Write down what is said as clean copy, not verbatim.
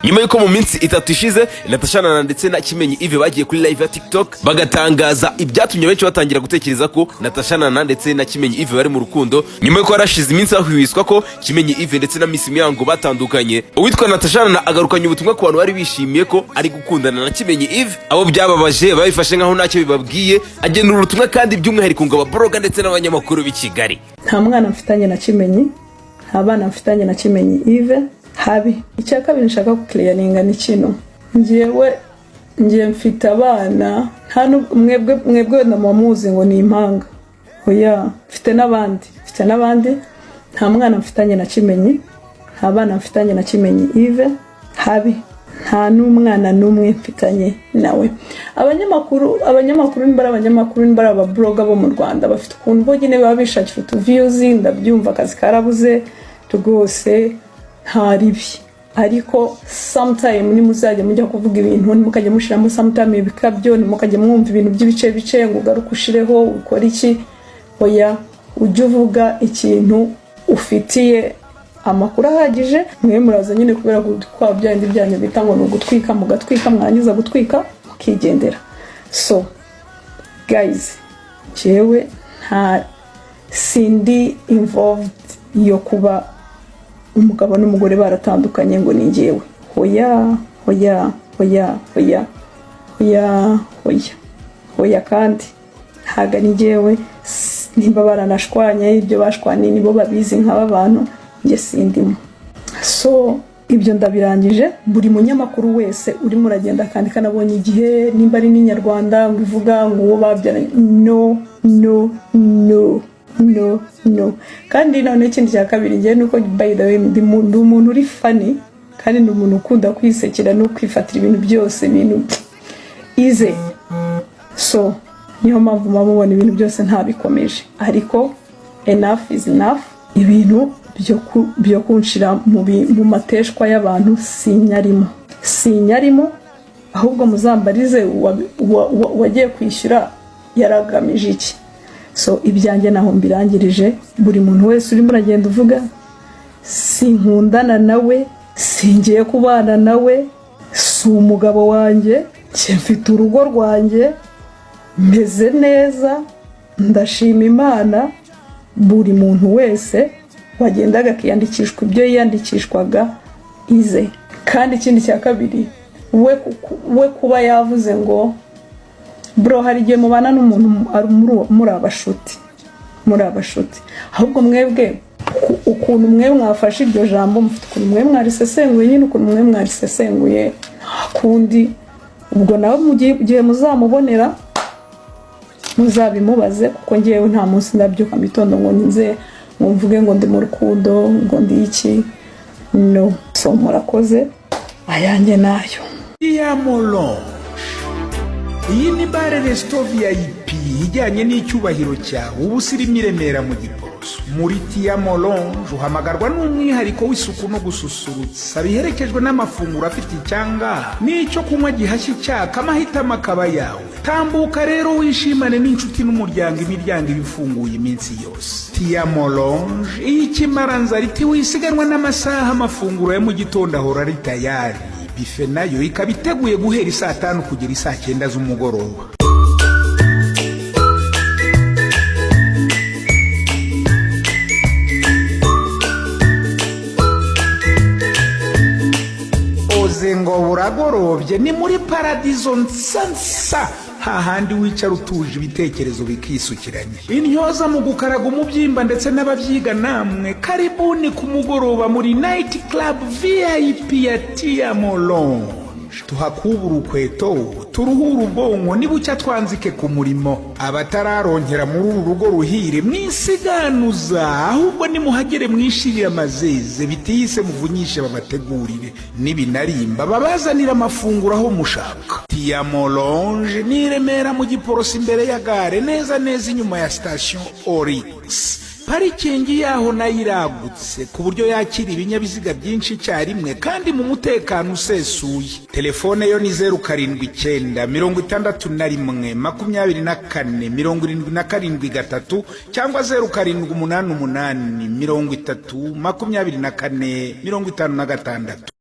nyuma yuko mu minsi itatu ishize Natasha Nana ndetse na Kimenyi Yves bagiye kuri live ya TikTok bagatangaza ibyatumye benshi batangira gutekereza ko Natasha Nana ndetse na Kimenyi Yves bari mu rukundo nyuma yuko harashize iminsi ahwiwiswa ko Kimenyi Yves ndetse na Miss Mihango batandukanye. Uwitwa Natasha Nana agarukanye ubutumwa ku bantu bari bishimiye ko ari gukundana na Kimenyi Yves, abo byababaje babifashe nkaho ntacyo bibabwiye, agenura ubutumwa kandi by'umwihariko ngo ababloga ndetse n'abanyamakuru b'i Kigali. Nta mwana mfitanye na Kimenyi, nta bana mfitanye na Kimenyi Yves. Habi icya kabiri nshaka kuclearinga ni kino, ngiye mfite abana, nta mwebwe namuzi ngo ni impanga. Oya, mfite n'abandi, nta mwana mfitanye na Kimenyi, nta bana mfitanye na Kimenyi Yves. Habi nta n'umwana n'umwe mfitanye nawe. Abanyamakuru nimbara ababloga bo mu Rwanda bafite ukuntu bonyine baba bishakira views, ndabyumva akazi karabuze rwose haribi, ariko sometime ni muzajya mujya kuvuga ibintu nimukajya mushiramo sometime ibikabyo, nimukajya mwumva ibintu by'ibice ngo garuka ushireho ukora iki. Oya, ujye uvuga ikintu ufitiye amakuru ahagije. Mwe muraza nyine kubera kwa byandi byanyu bita ngo gutwika, mugatwika mwangiza gutwika mukigendera. So guys, jewe nta sindi involved yo kuba umugabo n'umugore baratandukanye ngo ni ngewe. Hoya kandi haga ni ngewe, nimba baranashwanye ibyo bashwanye nibo babizi nk'aba bantu, nge sindimo. So ibyo ndabirangije. Buri munyamakuru wese uri muragenda kandi kanabonye Igihe nimba ari n'inyarwanda nguvuga ngo babyaranye, no. Kandi none ikindi cya kabiri ngiye nuko by the way ndi umuntu uri funny kandi ndi umuntu ukunda kwisekera no kwifatira ibintu byose ibintu easy. So niyo mpamvu mubona ibintu byose ntabikomeje, ariko enough is enough. Ibintu byo kunshira mu mateshwa y'abantu sinyarimo, ahubwo muzambarize wagiye kwishyura yaragamije iki. So ibyanjye naho mbirangirije. Buri muntu wese uri muragenda uvuga sinkundana nawe, singiye kubana nawe, si umugabo wanjye, mfite urugo rwanjye, meze neza, ndashima Imana. Buri muntu wese wagendaga akiyandikishwa ibyo yiyandikishwaga ize. Kandi ikindi cya kabiri, we kuba yavuze ngo bro hari igihe mubana n'umuntu muri abashuti, ahubwo mwebwe ukuntu mwe mwafashe iryo jambo mufite ukuntu mwe mwarisesenguye, nyine ukuntu mwe mwarisesenguye kundi. Ubwo nawe mu gihe muzamubonera muzabimubaze, kuko ngewe nta munsi ndabyuka mitondo ngo nze mvuge ngo ndi mu rukundo ngo ndi iki. No. So murakoze, ayanjye nayo. Iyi ni bare resto VIP ijyanye n'icyubahiro cyawe, ubu sirimo i Remera mu Giporoso. Muri Tiamo Lounge uhamagarwa n'umwihariko w'isuku no gususurutsa, biherekejwe n'amafunguro afite icyanga n'icyo kunywa gihashye icyaka. Amahitamo akaba yawe. Tambuka rero wishimane n'inshuti n'umuryango, imiryango ibifunguye iminsi yose. Tiamo Lounge ikimaranza riti wisiganwa n'amasaha, amafunguro ya mu gitondo ahora ari tayari. Bife nayo ikaba iteguye guhera saa 5 kugera saa 9 z'umugoroba. Oze ngo buragorobye ni muri Paradizo Nsansa, hahandi wicara utuje ibitekerezo bikisukiranye. Intyoza mu gukaraga umubyimba ndetse n'ababyiga namwe, karibuni ku mugoroba muri Night Club VIP ya Tiamo Lounge. Tuhakubura urukweto, turuhura ubwonko, nibucya twanzike ku murimo. Abatararonkera muri uru rugo ruhire mwisiganuza, ahubwo nimuhagere mwishirira amazeze, bitiyise muvunyishe babategurire, nibinarimba babazanira amafunguro aho mushaka. Tiamo Lounge ni i Remera mu Giporoso, imbere ya gare, neza inyuma ya station Orix. Parikingi yaho nayo iragutse ku buryo yakira ibinyabiziga byinshi cyarimwe kandi mu mutekano usesuye. Telefone yo ni 079 61 24 77 cyangwa 0788 30 24 56.